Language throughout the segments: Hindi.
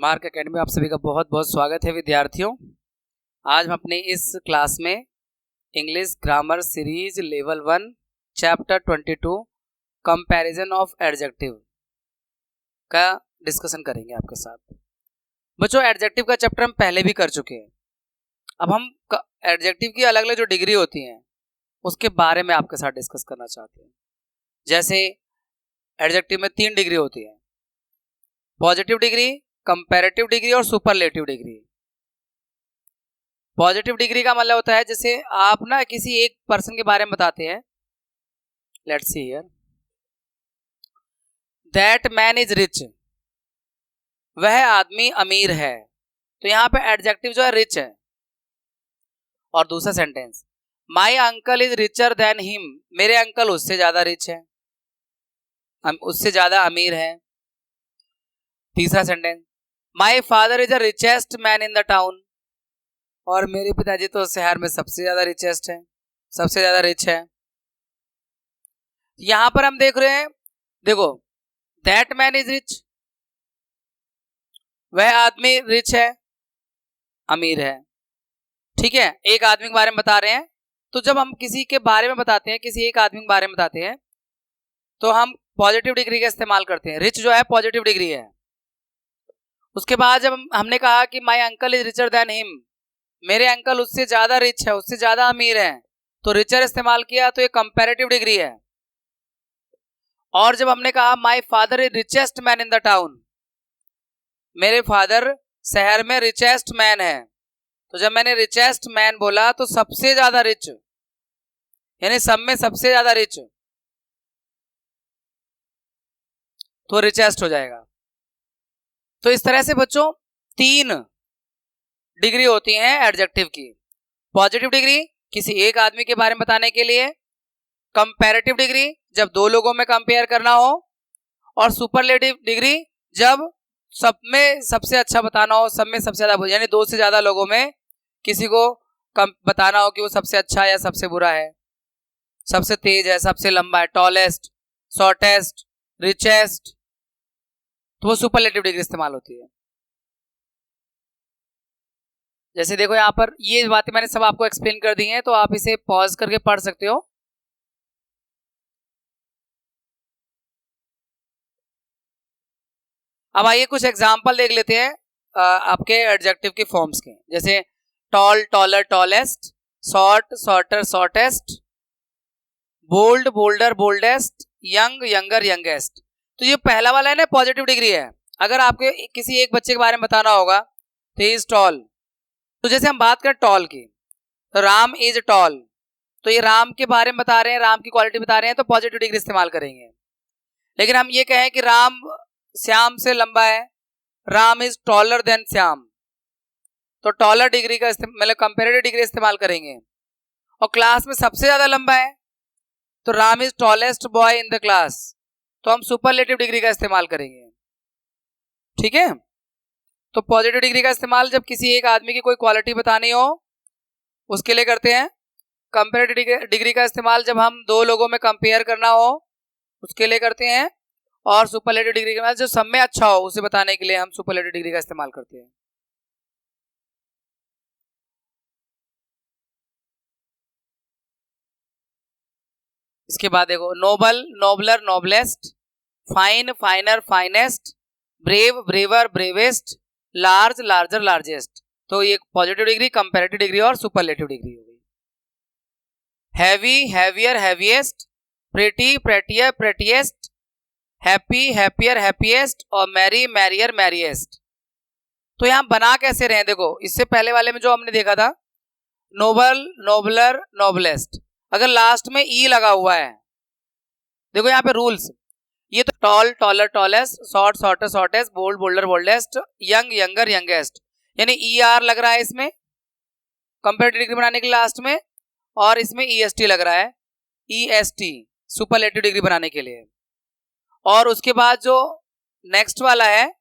मार्क एकेडमी आप सभी का बहुत बहुत स्वागत है विद्यार्थियों। आज हम अपने इस क्लास में English grammar series level 1 chapter 22 comparison of adjective का डिस्कशन करेंगे आपके साथ। बच्चों, एडजेक्टिव का चैप्टर हम पहले भी कर चुके हैं। अब हम एडजेक्टिव की अलग अलग जो डिग्री होती हैं उसके बारे में आपके साथ डिस्कस करना चाहते हैं। जैसे एडजेक्टिव में 3 डिग्री होती है, पॉजिटिव डिग्री, कंपैरेटिव डिग्री और सुपरलेटिव डिग्री। पॉजिटिव डिग्री का मतलब होता है जैसे आप ना किसी एक पर्सन के बारे में बताते हैं, let's see here, that man is rich, वह आदमी अमीर है, तो यहाँ पे एडजेक्टिव जो है रिच है। और दूसरा sentence, my uncle is richer than him, मेरे अंकल उससे ज्यादा रिच है, उससे ज्यादा अमीर है। तीसरा sentence, my father is the richest man in the town, और मेरे पिताजी तो शहर में सबसे ज्यादा रिचेस्ट है, सबसे ज्यादा रिच है। यहां पर हम देख रहे हैं, देखो, दैट मैन इज रिच, वह आदमी रिच है, अमीर है। ठीक है, एक आदमी के बारे में बता रहे हैं। तो जब हम किसी के बारे में बताते हैं, किसी एक आदमी के बारे में बताते हैं, तो हम पॉजिटिव डिग्री का इस्तेमाल करते हैं। रिच जो है पॉजिटिव डिग्री है। उसके बाद जब हमने कहा कि my uncle is richer than him, मेरे अंकल उससे ज्यादा रिच है, उससे ज्यादा अमीर है, तो रिचर इस्तेमाल किया, तो ये कंपैरेटिव डिग्री है। और जब हमने कहा माई father is richest man in the town, मेरे फादर शहर में रिचेस्ट मैन है, तो जब मैंने रिचेस्ट मैन बोला तो सबसे ज्यादा रिच, यानी सब में सबसे ज्यादा रिच, तो रिचेस्ट हो जाएगा। तो इस तरह से बच्चों 3 डिग्री होती हैं एडजेक्टिव की। पॉजिटिव डिग्री किसी एक आदमी के बारे में बताने के लिए, कंपैरेटिव डिग्री जब 2 लोगों में कंपेयर करना हो, और सुपरलेटिव डिग्री जब सब में सबसे अच्छा बताना हो, सब में सबसे ज्यादा, यानी 2 से ज्यादा लोगों में किसी को बताना हो कि वो सबसे अच्छा है या सबसे बुरा है, सबसे तेज है, सबसे लंबा है, टॉलेस्ट, शॉर्टेस्ट, रिचेस्ट, तो वो सुपरलेटिव डिग्री इस्तेमाल होती है। जैसे देखो यहां पर ये बातें मैंने सब आपको एक्सप्लेन कर दी हैं, तो आप इसे पॉज करके पढ़ सकते हो। अब आइए कुछ एग्जांपल देख लेते हैं आपके एडजेक्टिव की फॉर्म्स के। जैसे tall, taller, tallest, short, shorter, shortest, bold, bolder, boldest, young, younger, youngest. तो ये पहला वाला है ना, पॉजिटिव डिग्री है। अगर आपके किसी एक बच्चे के बारे में बताना होगा तो ही इज टॉल, तो जैसे हम बात करें टॉल की, तो राम इज टॉल, तो ये राम के बारे में बता रहे हैं, राम की क्वालिटी बता रहे हैं, तो पॉजिटिव डिग्री इस्तेमाल करेंगे। लेकिन हम ये कहें कि राम श्याम से लंबा है, Ram is taller than Shyam, तो टॉलर डिग्री का मतलब कंपैरेटिव डिग्री इस्तेमाल करेंगे। और क्लास में सबसे ज्यादा लंबा है, तो Ram is tallest boy in the class, तो हम सुपरलेटिव डिग्री का इस्तेमाल करेंगे। ठीक है, तो पॉजिटिव डिग्री का इस्तेमाल जब किसी एक आदमी की कोई क्वालिटी बतानी हो उसके लिए करते हैं। कंपैरेटिव डिग्री का इस्तेमाल जब हम 2 लोगों में कंपेयर करना हो उसके लिए करते हैं। और सुपरलेटिव डिग्री का जो सब में अच्छा हो उसे बताने के लिए हम सुपरलेटिव डिग्री का इस्तेमाल करते हैं। इसके बाद देखो, noble, nobler, noblest, fine, finer, finest, brave, braver, bravest, large, larger, largest. तो ये पॉजिटिव डिग्री, कंपैरेटिव डिग्री और सुपरलेटिव डिग्री हो गई। Heavy, heavier, heaviest, pretty, prettier, prettiest, happy, happier, happiest, और मैरी, मैरियर, मैरिएस्ट। तो यहां बना कैसे रहे हैं, देखो इससे पहले वाले में जो हमने देखा था नोबल, नोबलर, नोबलेस्ट, अगर लास्ट में ई लगा हुआ है, देखो यहाँ पे रूल्स, ये तो tall, taller, tallest, short, shorter, shortest, bold, bolder, boldest, young, younger, youngest, यानी ई आर लग रहा है इसमें कंपैरेटिव डिग्री बनाने के लास्ट में, और इसमें ई एस टी लग रहा है, ई एस टी सुपरलेटिव डिग्री बनाने के लिए। और उसके बाद जो नेक्स्ट वाला है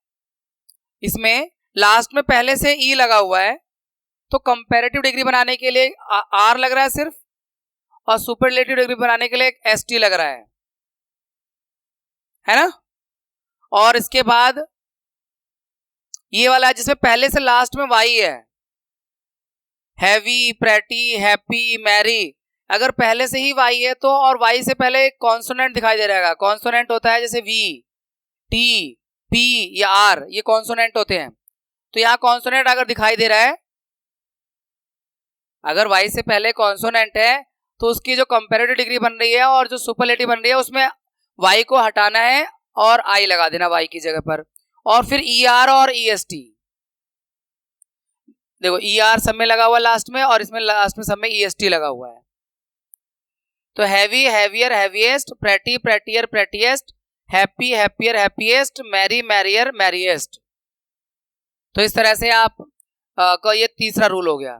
इसमें लास्ट में पहले से ई लगा हुआ है, तो कंपैरेटिव डिग्री बनाने के लिए आर लग रहा है सिर्फ, और सुपरलेटिव डिग्री बनाने के लिए एस टी लग रहा है ना। और इसके बाद ये वाला है जिसमें पहले से लास्ट में वाई है, हैवी, प्रेटी, हैप्पी, मैरी। अगर पहले से ही वाई है तो, और वाई से पहले कॉन्सोनेंट दिखाई दे रहेगा। कॉन्सोनेंट होता है जैसे वी, टी, पी या आर, ये कॉन्सोनेंट होते हैं। तो यहाँ कॉन्सोनेंट अगर दिखाई दे रहा है, अगर वाई से पहले कॉन्सोनेंट है तो उसकी जो कंपैरेटिव डिग्री बन रही है और जो सुपरलेटिव बन रही है उसमें वाई को हटाना है और आई लगा देना वाई की जगह पर, और फिर ई आर और ई एस टी। देखो ई आर सब में लगा हुआ लास्ट में, और इसमें लास्ट में सब में ई एस टी लगा हुआ है। तो heavy, heavier, heaviest, pretty, prettier, prettiest, happy, happier, happiest, merry, merrier, merriest. तो इस तरह से आप का ये तीसरा रूल हो गया।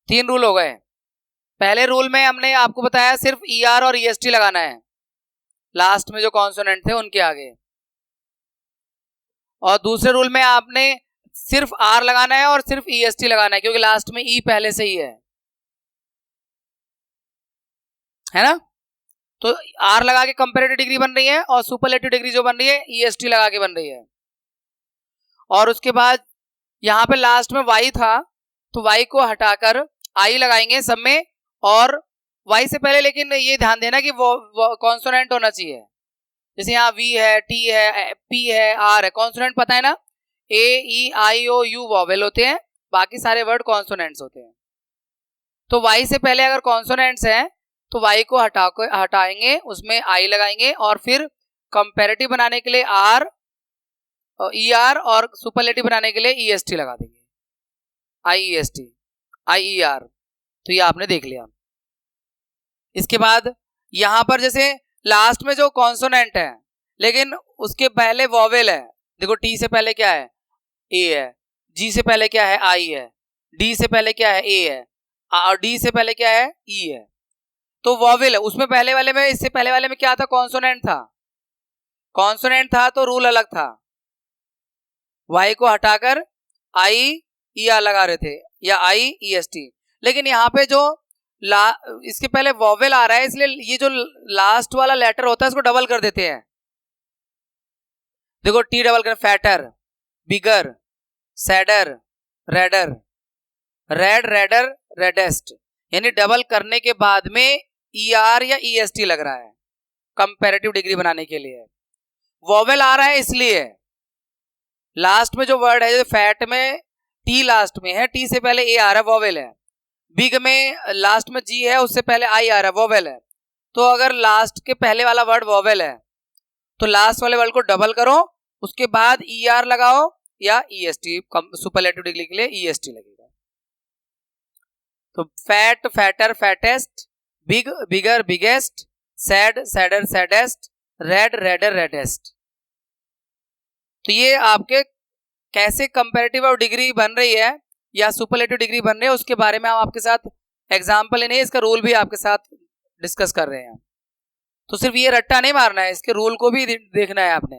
3 रूल हो गए। पहले रूल में हमने आपको बताया सिर्फ ई आर और ई एस टी लगाना है लास्ट में जो कॉन्सोनेंट थे उनके आगे, और दूसरे रूल में आपने सिर्फ आर लगाना है और सिर्फ ई एस टी लगाना है, क्योंकि लास्ट में ई पहले से ही है ना। तो आर लगा के कंपैरेटिव डिग्री बन रही है और सुपरलेटिव डिग्री जो बन रही है ई एस टी लगा के बन रही है। और उसके बाद यहाँ पे लास्ट में वाई था तो वाई को हटाकर आई लगाएंगे सब में, और वाई से पहले लेकिन ये ध्यान देना कि वो कॉन्सोनेंट होना चाहिए। जैसे यहाँ वी है, टी है, पी है, आर है, कॉन्सोनेंट पता है ना, ए, ई, आई, ओ, यू वॉवेल होते हैं, बाकी सारे वर्ड कॉन्सोनेंट्स होते हैं। तो वाई से पहले अगर कॉन्सोनेंट्स हैं तो वाई को हटाएंगे, उसमें आई लगाएंगे, और फिर कंपैरेटिव बनाने के लिए आर, ई आर, और सुपरलेटिव बनाने के लिए ई एस टी लगा देंगे, आई ई एस टी, आई ई आर। तो ये आपने देख लिया। इसके बाद यहां पर जैसे लास्ट में जो कॉन्सोनेंट है लेकिन उसके पहले वॉवेल है, देखो टी से पहले क्या है, ए है, जी से पहले क्या है, आई है, डी से पहले क्या है, ए है, और डी से पहले क्या है, ई है। तो वॉवेल है, उसमें पहले वाले में, इससे पहले वाले में क्या था, कॉन्सोनेंट था। कॉन्सोनेंट था तो रूल अलग था, वाई को हटाकर आई ई आर लगा रहे थे, या आई ई एस टी। लेकिन यहाँ पे जो इसके पहले वॉवेल आ रहा है, इसलिए ये जो लास्ट वाला लेटर होता है इसको डबल कर देते हैं। देखो टी डबल कर, फैटर, बिगर, sadder, raider, red, redder, reddest, यानी डबल करने के बाद में ई आर या ई एस टी लग रहा है कंपैरेटिव डिग्री बनाने के लिए। वॉवेल आ रहा है इसलिए लास्ट में जो वर्ड है, जो फैट में टी लास्ट में है, टी से पहले ए आ रहा है, वॉवेल है। बिग में लास्ट में जी है, उससे पहले आई आ रहा है, वॉवेल है। तो अगर लास्ट के पहले वाला वर्ड वॉवेल है तो लास्ट वाले वर्ड को डबल करो, उसके बाद ई आर लगाओ या E S T, superlative degree के लिए ई एस टी लगेगा। तो fat, fatter, fattest, big, bigger, biggest, sad, sadder, saddest, red, redder, reddest. तो ये आपके कैसे कंपैरेटिव और डिग्री बन रही है या सुपरलेटिव डिग्री बन रही है उसके बारे में हम आपके साथ एग्जांपल नहीं, इसका रूल भी आपके साथ डिस्कस कर रहे हैं। तो सिर्फ ये रट्टा नहीं मारना है, इसके रूल को भी देखना है आपने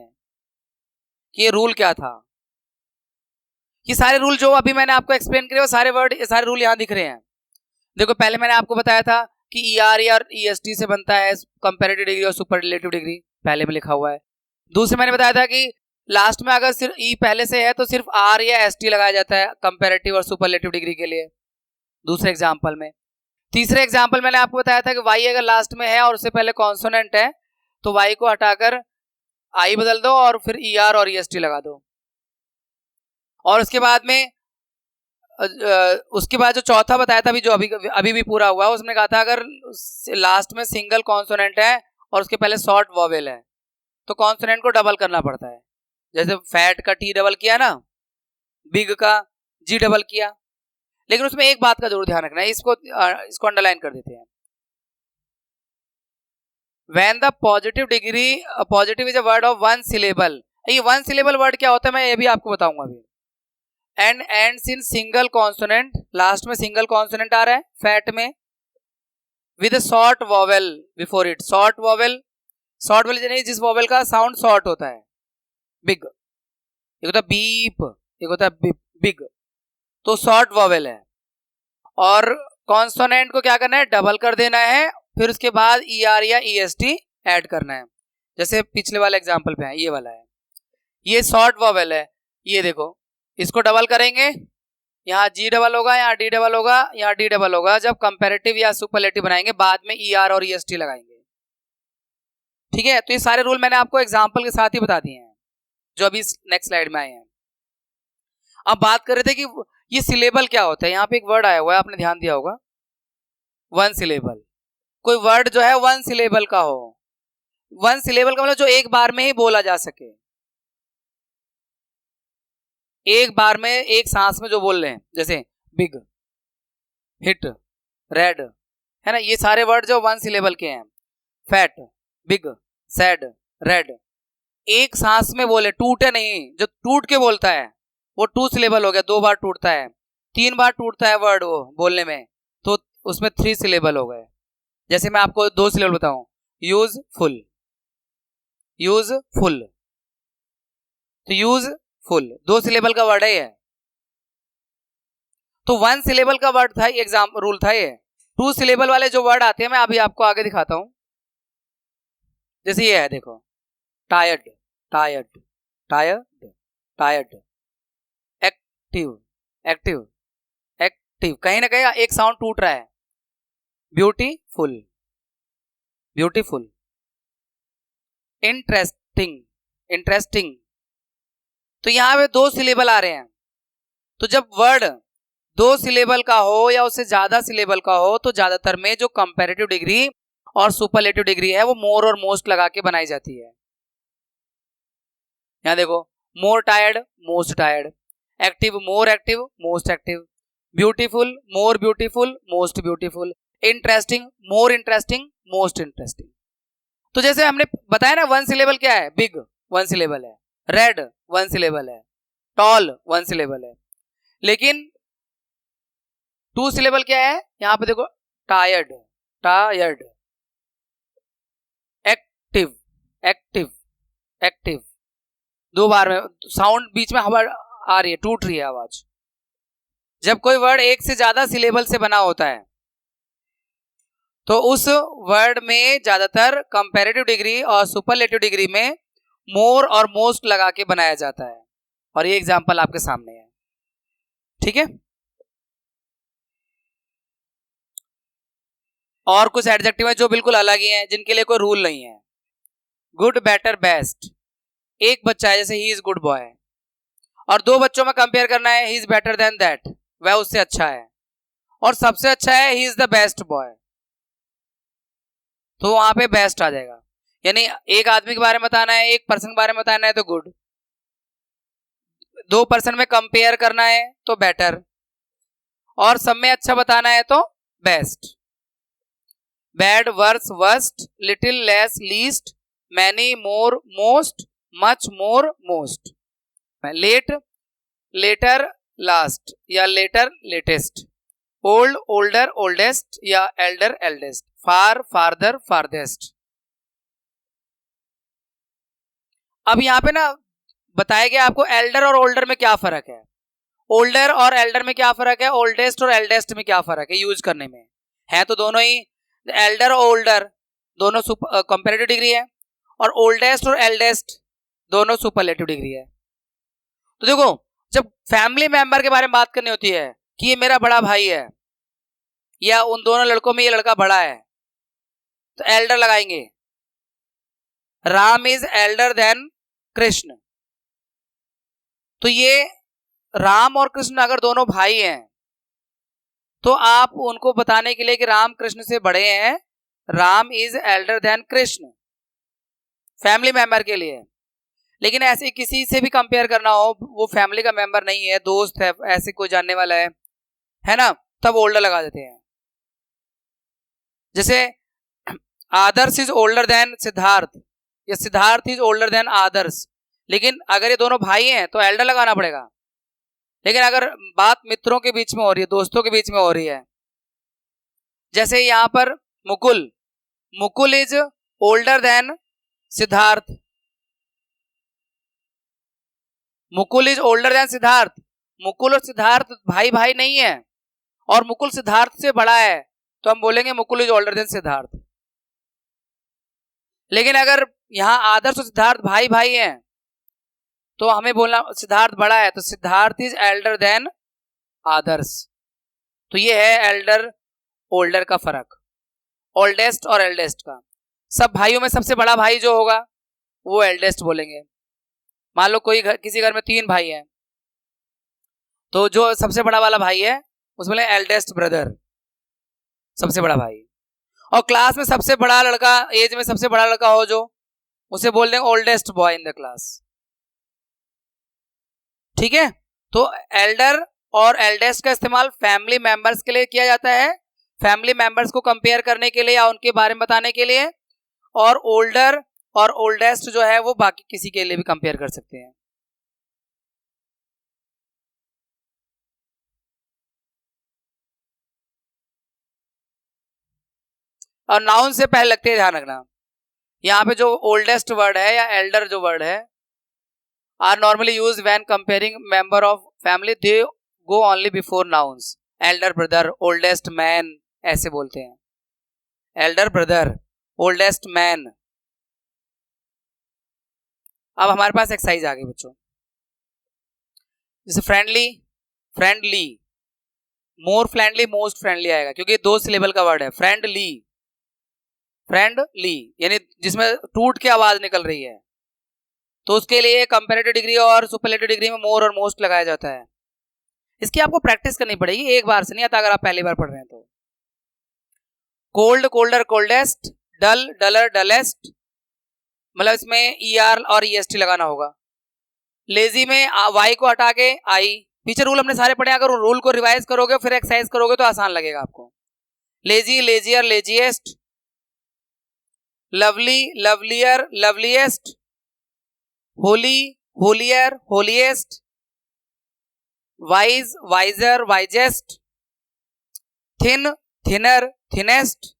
कि ये रूल क्या था। ये सारे रूल जो अभी मैंने आपको एक्सप्लेन करे वो सारे वर्ड, सारे रूल यहाँ दिख रहे हैं। देखो पहले मैंने आपको बताया था कि ई आर या ई एस टी से बनता है कंपैरेटिव डिग्री और सुपरलेटिव डिग्री, पहले में लिखा हुआ है। दूसरे मैंने बताया था कि लास्ट में अगर सिर्फ ई पहले से है तो सिर्फ आर या एस टी लगाया जाता है कंपैरेटिव और सुपरलेटिव डिग्री के लिए, दूसरे एग्जाम्पल में। तीसरे एग्जाम्पल मैंने आपको बताया था कि वाई अगर लास्ट में है और उससे पहले कॉन्सोनेंट है तो वाई को हटाकर आई बदल दो और फिर ई आर और ई एस टी लगा दो। और उसके बाद में उसके बाद जो चौथा बताया था अभी, जो अभी भी पूरा हुआ है, उसमें कहा था अगर लास्ट में सिंगल कॉन्सोनेंट है और उसके पहले शॉर्ट वॉवेल है तो कॉन्सोनेंट को डबल करना पड़ता है। जैसे फैट का टी डबल किया ना, बिग का जी डबल किया। लेकिन उसमें एक बात का जरूर ध्यान रखना है, इसको अंडरलाइन कर देते हैं। When the positive degree, positive is a word of one syllable। ये वन सिलेबल वर्ड क्या होता है मैं ये भी आपको बताऊंगा अभी। And ends in single consonant, last में सिंगल कॉन्सोनेंट आ रहा है फैट में, with short vowel before it. Short vowel, short vowel यानी जिस वॉवेल का साउंड शॉर्ट होता है, बिग, एक होता है बीप, एक होता है बिग, तो शॉर्ट वॉवेल है। और कॉन्सोनेंट को क्या करना है, डबल कर देना है, फिर उसके बाद ई आर या ई एस टी ऐड करना है। जैसे पिछले वाले एग्जाम्पल पे है, ये वाला है, ये शॉर्ट वॉवेल है, ये देखो, इसको डबल करेंगे, यहाँ जी डबल होगा, यहाँ डी डबल होगा, यहाँ डी डबल होगा। जब कंपैरेटिव या सुपरलेटिव बनाएंगे बाद में ई आर और ई एस टी लगाएंगे। ठीक है, तो ये सारे रूल मैंने आपको एग्जाम्पल के साथ ही बता दिए हैं जो अभी नेक्स्ट स्लाइड में आए हैं। अब बात कर रहे थे कि ये सिलेबल क्या होता है। यहाँ पे एक वर्ड आया हुआ है, आपने ध्यान दिया होगा, वन सिलेबल। कोई वर्ड जो है वन सिलेबल का हो, वन सिलेबल का मतलब जो एक बार में ही बोला जा सके, एक बार में एक सांस में जो बोल रहे हैं, जैसे बिग, हिट, रेड, है ना, ये सारे वर्ड जो वन सिलेबल के हैं। फैट, बिग, सैड, रेड, एक सांस में बोले, टूटे नहीं। जो टूट के बोलता है वो टू सिलेबल हो गया, 2 बार टूटता है, 3 बार टूटता है वर्ड वो बोलने में, तो उसमें 3 सिलेबल हो गए। जैसे मैं आपको 2 सिलेबल बताऊं, यूजफुल, यूजफुल, तो यूजफुल 2 सिलेबल का वर्ड है ये। तो 1 सिलेबल का वर्ड था, एग्जाम रूल था ये। 2 सिलेबल वाले जो वर्ड आते हैं मैं अभी आपको आगे दिखाता हूं। जैसे ये है, देखो, tired, tired, tired, tired, active, active, active, कहीं ना कहीं एक साउंड टूट रहा है। ब्यूटीफुल, ब्यूटीफुल, इंटरेस्टिंग, इंटरेस्टिंग, तो यहां पे 2 सिलेबल आ रहे हैं। तो जब वर्ड 2 सिलेबल का हो या उससे ज्यादा सिलेबल का हो तो ज्यादातर में जो कंपैरेटिव डिग्री और सुपरलेटिव डिग्री है वो मोर और मोस्ट लगा के बनाई जाती है। यहां देखो, more tired, most tired, active, more active, most active, beautiful, more beautiful, most beautiful, interesting, more interesting, most interesting. तो जैसे हमने बताया ना, 1 सिलेबल क्या है, बिग 1 सिलेबल है, रेड 1 सिलेबल है, टॉल 1 सिलेबल है, लेकिन 2 सिलेबल क्या है, यहां पे देखो, tired, tired, active, active, active, 2 बार में साउंड बीच में हवा आ रही है, टूट रही है आवाज। जब कोई वर्ड एक से ज्यादा सिलेबल से बना होता है तो उस वर्ड में ज्यादातर कंपैरेटिव डिग्री और सुपरलेटिव डिग्री में मोर और मोस्ट लगा के बनाया जाता है। और ये एग्जांपल आपके सामने है। ठीक है, और कुछ एडजेक्टिव है जो बिल्कुल अलग ही हैं, जिनके लिए कोई रूल नहीं है। Good, better, best. एक बच्चा है, जैसे ही इज गुड बॉय, और 2 बच्चों में कंपेयर करना है, he is better than that, वह उससे अच्छा है, और सबसे अच्छा है, ही इज द बेस्ट बॉय, तो वहां पे बेस्ट आ जाएगा। यानी एक आदमी के बारे में बताना है, एक पर्सन के बारे में बताना है तो गुड, 2 पर्सन में कंपेयर करना है तो बेटर, और सब में अच्छा बताना है तो best. Bad, worse, worst, little, less, least, many, more, most, much, more, most. Late, latter, last, या later, latest. Old, older, oldest, या elder, eldest. Far, farther, farthest. अब यहां पे ना बताया गया आपको एल्डर और ओल्डर में क्या फर्क है, ओल्डर और एल्डर में क्या फर्क है, ओल्डेस्ट और एल्डेस्ट में क्या फर्क है यूज करने में। है तो दोनों ही, एल्डर और ओल्डर दोनों कंपैरेटिव डिग्री है, और ओल्डेस्ट और एल्डेस्ट दोनों सुपरलेटिव डिग्री है। तो देखो, जब फैमिली मेंबर के बारे में बात करनी होती है कि ये मेरा बड़ा भाई है, या उन दोनों लड़कों में ये लड़का बड़ा है, तो एल्डर लगाएंगे। Ram is elder than Krishna, तो ये राम और कृष्ण अगर दोनों भाई हैं तो आप उनको बताने के लिए कि राम कृष्ण से बड़े हैं, Ram is elder than Krishna, family member के लिए। लेकिन ऐसे किसी से भी कंपेयर करना हो, वो फैमिली का मेंबर नहीं है, दोस्त है, ऐसे कोई जानने वाला है ना, तब ओल्डर लगा देते हैं। जैसे आदर्श इज ओल्डर देन सिद्धार्थ, या सिद्धार्थ इज ओल्डर देन आदर्श, लेकिन अगर ये दोनों भाई हैं तो एल्डर लगाना पड़ेगा। लेकिन अगर बात मित्रों के बीच में हो रही है, दोस्तों के बीच में हो रही है, जैसे यहां पर Mukul, Mukul is older than Siddharth, Mukul is older than Siddharth, Mukul और सिद्धार्थ भाई भाई नहीं है, और मुकुल सिद्धार्थ से बड़ा है, तो हम बोलेंगे Mukul is older than Siddharth. लेकिन अगर यहां आदर्श और सिद्धार्थ भाई भाई हैं तो हमें बोलना सिद्धार्थ बड़ा है, तो सिद्धार्थ इज एल्डर देन आदर्स। तो ये है एल्डर ओल्डर का फर्क, ओल्डेस्ट और एल्डेस्ट का। सब भाइयों में सबसे बड़ा भाई जो होगा वो एल्डेस्ट बोलेंगे। मान लो किसी घर में 3 भाई हैं, तो जो सबसे बड़ा वाला भाई है उसमें बोले एल्डेस्ट ब्रदर, सबसे बड़ा भाई। और क्लास में सबसे बड़ा लड़का, एज में सबसे बड़ा लड़का हो जो, उसे बोल देंगे oldest boy in the class. ठीक है, तो एल्डर और एल्डेस्ट का इस्तेमाल फैमिली मेंबर्स के लिए किया जाता है, फैमिली मेंबर्स को कंपेयर करने के लिए या उनके बारे में बताने के लिए। और ओल्डर और ओल्डेस्ट जो है वो बाकी किसी के लिए भी कंपेयर कर सकते हैं। और नाउन से पहले लगते हैं, ध्यान रखना यहाँ पे जो ओल्डेस्ट वर्ड है या एल्डर जो वर्ड है are normally use when comparing member of family, they go only before nouns. Elder brother, oldest man, ऐसे बोलते हैं। Elder brother, oldest man. अब हमारे पास एक्सरसाइज आ गई बच्चों, जैसे friendly, friendly, more friendly, most friendly आएगा क्योंकि 2 सिलेबल का वर्ड है। फ्रेंडली, फ्रेंडली यानी जिसमें टूट के आवाज निकल रही है, तो उसके लिए कंपैरेटिव डिग्री और सुपरलेटिव डिग्री में मोर और मोस्ट लगाया जाता है। इसकी आपको प्रैक्टिस करनी पड़ेगी, एक बार से नहीं आता अगर आप पहली बार पढ़ रहे हैं तो। कोल्ड, कोल्डर, कोल्डेस्ट, डल, डलर, डलेस्ट, मतलब इसमें ER और EST लगाना होगा। लेजी में वाई को हटा के आई। पीछे रूल हमने सारे पढ़े, अगर रूल को रिवाइज करोगे फिर एक्सरसाइज करोगे तो आसान लगेगा आपको। Lazy, lazier, laziest, lovely, lovelier, loveliest, holy, holier, holiest, wise, wiser, wisest, thin, thinner, thinnest,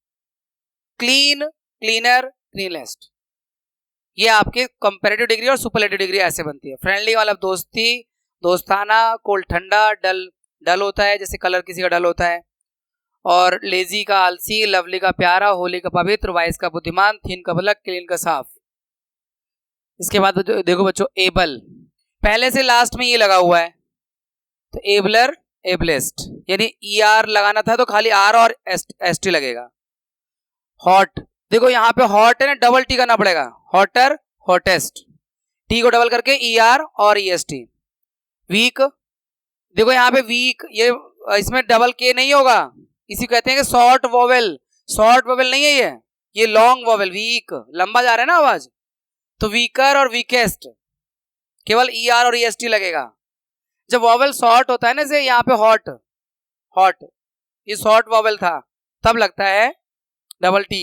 clean, cleaner, cleanest. ये आपके कंपैरेटिव डिग्री और सुपरलेटिव डिग्री ऐसे बनती है। फ्रेंडली वाला दोस्ती, दोस्ताना, कोल्ड ठंडा, डल डल होता है जैसे कलर किसी का डल होता है, और लेजी का आलसी, लवली का प्यारा, होली का पवित्र, वाइज का बुद्धिमान, थिन का भलक, क्लीन का साफ। इसके बाद देखो बच्चों, एबल, पहले से लास्ट में ये लगा हुआ है, तो एबलर, एबलेस्ट, यानी ER लगाना था तो खाली R और ST लगेगा। हॉट, देखो यहाँ पे हॉट है ना, डबल T करना पड़ेगा, हॉटर, हॉटेस्ट, T को डबल करके ER और EST। वीक, देखो यहाँ पे वीक, ये इसमें डबल K नहीं होगा, इसी कहते हैं कि शॉर्ट वोवेल, शॉर्ट वोवेल नहीं है ये लॉन्ग वोवेल। वीक, लंबा जा रहा है ना आवाज, तो वीकर और वीकेस्ट, केवल ER और EST लगेगा। जब वोवेल शॉर्ट होता है ना, जैसे यहाँ पे हॉट, हॉट ये शॉर्ट वोवेल था, तब लगता है double T,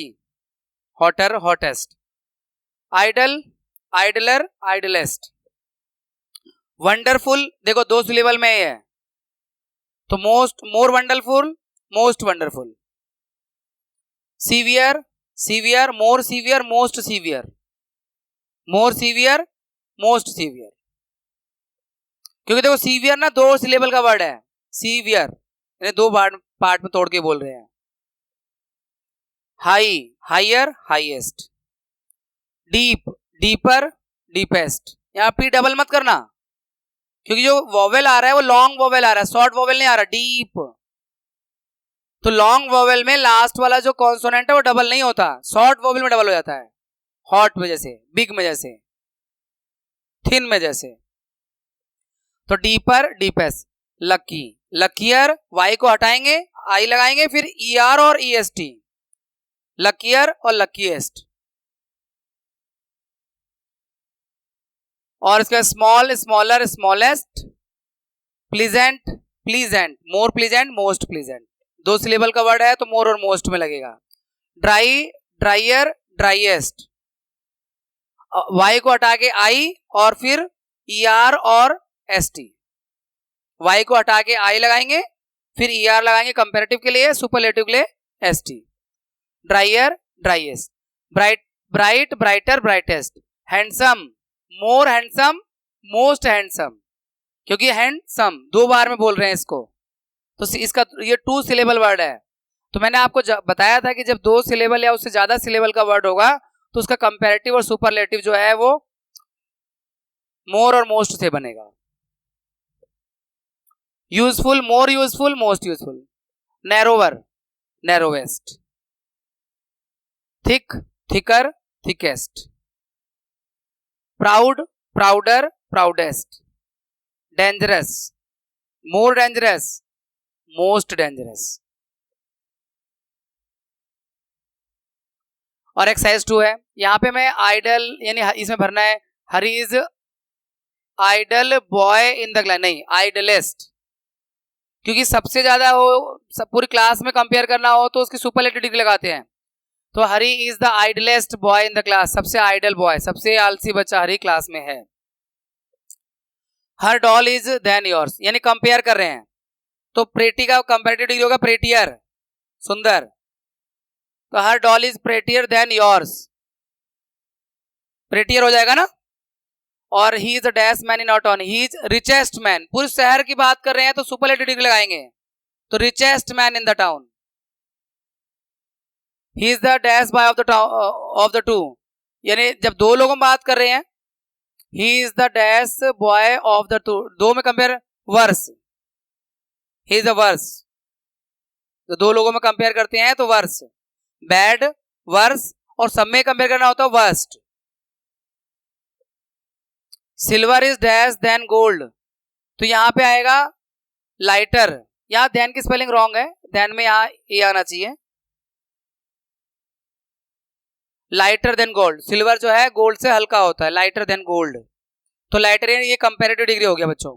hotter, hottest. Idle, idler, idlest. Wonderful, देखो 2 सिलेबल में है, तो most, more wonderful, most wonderful. Severe, severe, more severe, most severe, more severe, most severe. क्योंकि देखो सीवियर ना 2 सिलेबल का वर्ड है, सीवियर यानी 2 पार्ट में तोड़ के बोल रहे हैं। High, higher, highest. Deep, deeper, deepest. यहाँ P डबल मत करना क्योंकि जो वोवेल आ रहा है वो लॉन्ग वोवेल आ रहा है, शॉर्ट वोवेल नहीं आ रहा। डीप, तो लॉन्ग वोवेल में लास्ट वाला जो कॉन्सोनेंट है वो डबल नहीं होता, शॉर्ट वोवेल में डबल हो जाता है। हॉट में जैसे, बिग में जैसे, थिन में जैसे। तो deeper, deepest. Lucky, luckier, Y को हटाएंगे, आई लगाएंगे, फिर ER और EST, लकियर और लकीएस्ट। और इसका small, smaller, smallest. Pleasant, pleasant, more pleasant, most pleasant. 2 syllable का वर्ड है तो मोर और मोस्ट में लगेगा। ड्राई, ड्राइयर, ड्राइएस्ट, वाई को हटा के आई और फिर ER और ST। वाई को हटा के आई लगाएंगे, फिर ER लगाएंगे कंपैरेटिव के लिए, सुपरलेटिव के लिए ST। Drier, driest. Bright, bright, brighter, brightest. Handsome, more handsome, most handsome, क्योंकि हैंडसम 2 बार में बोल रहे हैं इसको, तो इसका ये 2 सिलेबल वर्ड है। तो मैंने आपको बताया था कि जब 2 सिलेबल या उससे ज्यादा सिलेबल का वर्ड होगा तो उसका कंपैरेटिव और सुपरलेटिव जो है वो मोर और मोस्ट से बनेगा। Useful, more useful, most useful. Narrower, narrowest. Thick, thicker, thickest. Proud, prouder, proudest. Dangerous, more dangerous, most dangerous. और एक्सरसाइज 2 है, यहां पे मैं आइडल यानी इसमें भरना है Hari is idle boy in the class, नहीं आइडलेस्ट, क्योंकि सबसे ज्यादा हो सब पूरी क्लास में कंपेयर करना हो तो उसकी सुपरलेटिव डिग्री लगाते हैं। तो Hari is the idlest boy in the class, सबसे आइडल बॉय, सबसे आलसी बच्चा हरी क्लास में है। Her doll is then yours, यानी कंपेयर कर रहे हैं, तो प्रेटी का कंपैरेटिव डिग्री होगा प्रेटियर, सुंदर। तो her doll is prettier than yours, prettier हो जाएगा ना। और he is a dash man in our town, he is richest man, पूरे शहर की बात कर रहे हैं तो सुपरलेटिव डिग्री लगाएंगे, तो richest man in the town. He is the dash boy of the two, यानी जब दो लोगों में बात कर रहे हैं, he is the dash boy of the two, दो में compare worse, he is the worse, तो दो लोगों में कंपेयर करते हैं तो वर्स, बैड, वर्स, और सब में कंपेयर करना होता है worst. Silver is dash than gold, तो यहां पे आएगा लाइटर, यहां देन की स्पेलिंग रॉन्ग है, देन में यहां ए आना चाहिए, लाइटर देन गोल्ड। सिल्वर जो है गोल्ड से हल्का होता है, लाइटर देन गोल्ड, तो लाइटर ये कंपैरेटिव डिग्री हो गया बच्चों।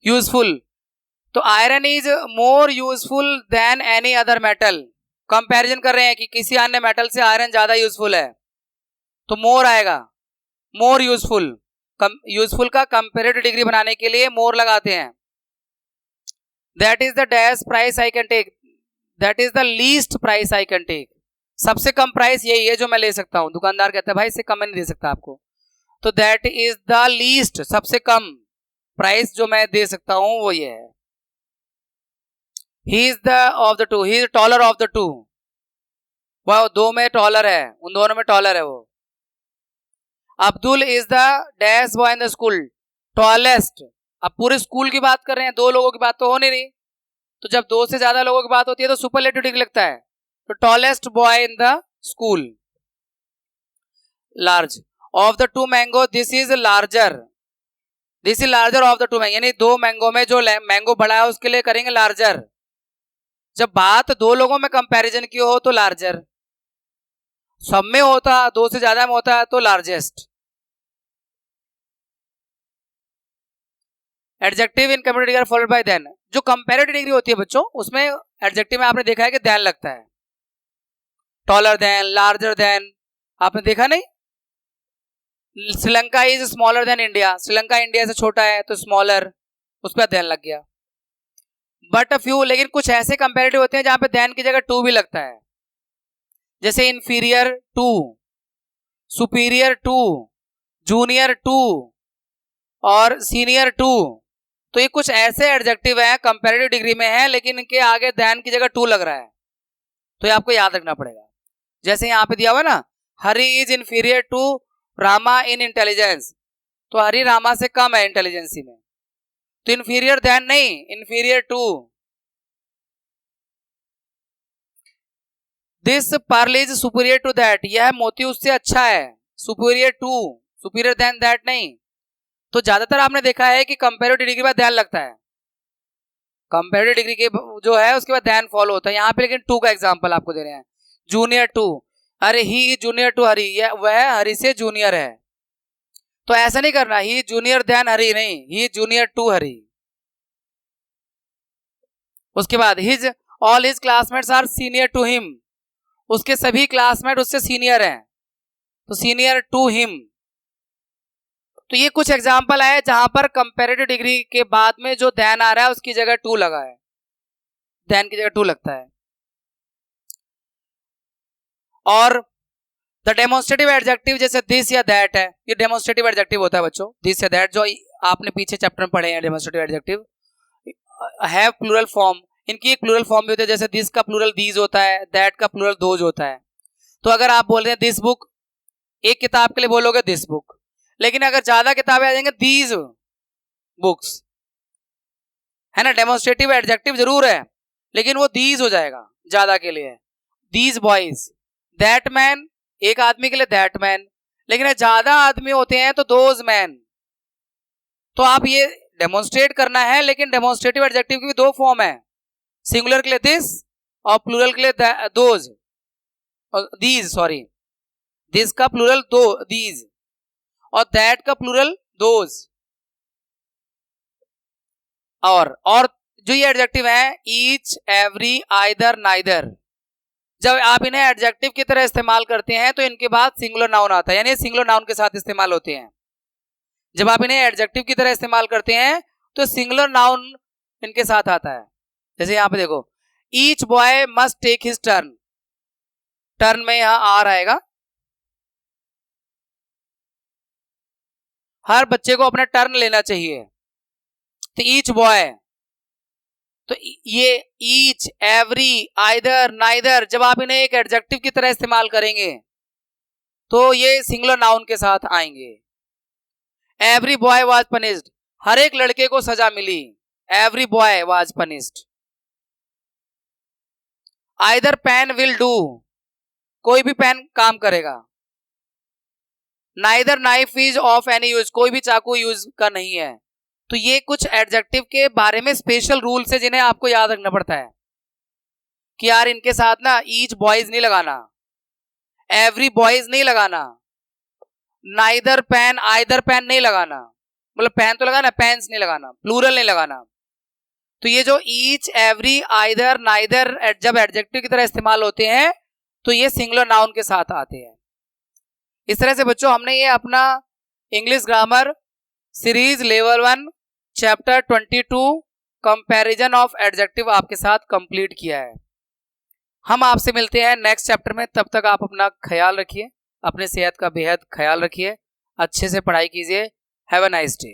यूजफुल, तो iron is more useful than any other metal, comparison कर रहे हैं कि किसी अन्य मेटल से आयरन ज्यादा यूजफुल है, तो मोर आएगा, मोर यूजफुल। यूजफुल का कंपैरेटिव डिग्री बनाने के लिए मोर लगाते हैं। That is the dash price I can take, that is the least price I can take, सबसे कम प्राइस यही है जो मैं ले सकता हूं। दुकानदार कहता है भाई इससे कम मैं नहीं दे सकता आपको, तो दैट इज द लीस्ट, सबसे कम प्राइस जो मैं दे सकता हूं वो ये है। ही is the of the to, he is taller of the to, वह दो में टॉलर है, उन दोनों में टॉलर है वो। Abdul is the dash boy in the school, tallest, अब पूरे स्कूल की बात कर रहे हैं, दो लोगों की बात तो हो नहीं रही, तो जब दो से ज्यादा लोगों की बात होती है तो सुपरलेटिव डिग्री लगता है, तो tallest boy in the school. Large, of the to mango this is larger, this is larger of the to mango, यानी दो मैंगो में जो मैंगो बड़ा है उसके लिए करेंगे लार्जर। जब बात दो लोगों में कंपैरिजन की हो तो लार्जर, सब में होता दो से ज्यादा में होता है तो largest. Adjective in comparative degree followed by than, जो कंपैरेटिव डिग्री होती है बच्चों उसमें एडजेक्टिव में आपने देखा है कि देन लगता है, टॉलर देन, लार्जर देन, आपने देखा नहीं। Sri Lanka is smaller than India, Sri Lanka India से छोटा है तो स्मॉलर, उस पर देन लग गया। बट अ फ्यू, लेकिन कुछ ऐसे कंपैरेटिव होते हैं जहां पे देन की जगह टू भी लगता है, जैसे inferior to, superior to, junior to और सीनियर टू, तो ये कुछ ऐसे एडजेक्टिव हैं कंपैरेटिव डिग्री में है लेकिन इनके आगे देन की जगह टू लग रहा है, तो ये आपको याद रखना पड़ेगा। जैसे यहां पे दिया हुआ ना, Hari is inferior to Rama in intelligence, तो हरी रामा से कम है इंटेलिजेंसी में, तो इंफीरियर देन नहीं, inferior to. This pearl is superior to that, यह मोती उससे अच्छा है, superior to, superior then that नहीं। तो ज्यादातर आपने देखा है कि कंपैरेटिव डिग्री के बाद देन लगता है, कंपैरेटिव डिग्री के जो है उसके बाद देन फॉलो होता है, यहाँ पे लेकिन टू का एग्जांपल आपको दे रहे हैं। जूनियर टू, अरे ही जूनियर टू हरी, वह हरी से जूनियर है, तो ऐसा नहीं करना ही जूनियर देन हरी, नहीं, ही जूनियर टू हरी। उसके बाद his all his classmates are senior to him, उसके सभी क्लासमेट उससे सीनियर हैं, तो सीनियर टू हिम। तो ये कुछ एग्जांपल है जहां पर कंपैरेटिव डिग्री के बाद में जो देन आ रहा है उसकी जगह टू लगा है, देन की जगह टू लगता है। और द डेमोन्स्ट्रेटिव एडजेक्टिव जैसे दिस या दैट है, ये डेमोन्स्ट्रेटिव एडजेक्टिव होता है बच्चों, दिस या दैट, जो आपने पीछे चैप्टर में पढ़े हैं। Demonstrative adjective have plural form, इनकी एक प्लूरल फॉर्म भी होती है, जैसे दिस का प्लूरल दीज होता है, दैट का प्लूरल दोज होता है। तो अगर आप बोल रहे हैं दिस बुक एक किताब के लिए बोलोगे दिस बुक, लेकिन अगर ज्यादा किताबें आ जाएंगे दीज बुक्स, है ना। डेमोन्स्ट्रेटिव एडजेक्टिव जरूर है लेकिन वो दीज हो जाएगा ज्यादा के लिए। दीज बॉयज, दैट मैन, एक आदमी के लिए दैट मैन, लेकिन ज्यादा आदमी होते हैं तो दोज मैन। तो आप ये डेमोन्स्ट्रेट करना है, लेकिन डेमोन्स्ट्रेटिव एडजेक्टिव की भी दो फॉर्म है, सिंगुलर के लिए दिस और प्लूरल के लिए दोज, दीज, सॉरी, दिस का प्लूरल दो दीज और दैट का प्लूरल दोज। और जो ये एडजेक्टिव है ईच, एवरी, आइदर, नाइदर, जब आप इन्हें एडजेक्टिव की तरह इस्तेमाल करते हैं तो इनके बाद सिंगुलर नाउन आता है, यानी सिंगुलर नाउन के साथ इस्तेमाल होते हैं। जब आप इन्हें एडजेक्टिव की तरह इस्तेमाल करते हैं तो सिंगुलर नाउन इनके साथ आता है। जैसे यहां पे देखो, each boy must take his turn, turn में यहां आर आएगा, हर बच्चे को अपना टर्न लेना चाहिए, तो ईच बॉय। तो ये ईच, एवरी, आइदर, नाइदर, जब आप इन्हें एक एडजेक्टिव की तरह इस्तेमाल करेंगे तो ये सिंगुलर नाउन के साथ आएंगे। एवरी बॉय वाज पनिश्ड, हर एक लड़के को सजा मिली, every boy was punished. Either pen will do, कोई भी पेन काम करेगा। Neither knife is of any use, कोई भी चाकू यूज का नहीं है। तो ये कुछ एडजेक्टिव के बारे में स्पेशल रूल्स है जिन्हें आपको याद रखना पड़ता है कि यार इनके साथ ना ईच बॉयज नहीं लगाना, एवरी बॉयज नहीं लगाना, नाइदर पेन, आइदर पेन नहीं लगाना, मतलब पेन तो लगाना, पेन्स नहीं लगाना, प्लूरल नहीं लगाना। तो ये जो ईच, एवरी, आइदर, नाइदर जब एडजेक्टिव की तरह इस्तेमाल होते हैं तो ये सिंगुलर नाउन के साथ आते हैं। इस तरह से बच्चों हमने ये अपना English grammar series level 1 chapter 22 comparison of adjective आपके साथ कंप्लीट किया है। हम आपसे मिलते हैं नेक्स्ट चैप्टर में, तब तक आप अपना ख्याल रखिए, अपने सेहत का बेहद ख्याल रखिए, अच्छे से पढ़ाई कीजिए। Have a nice day.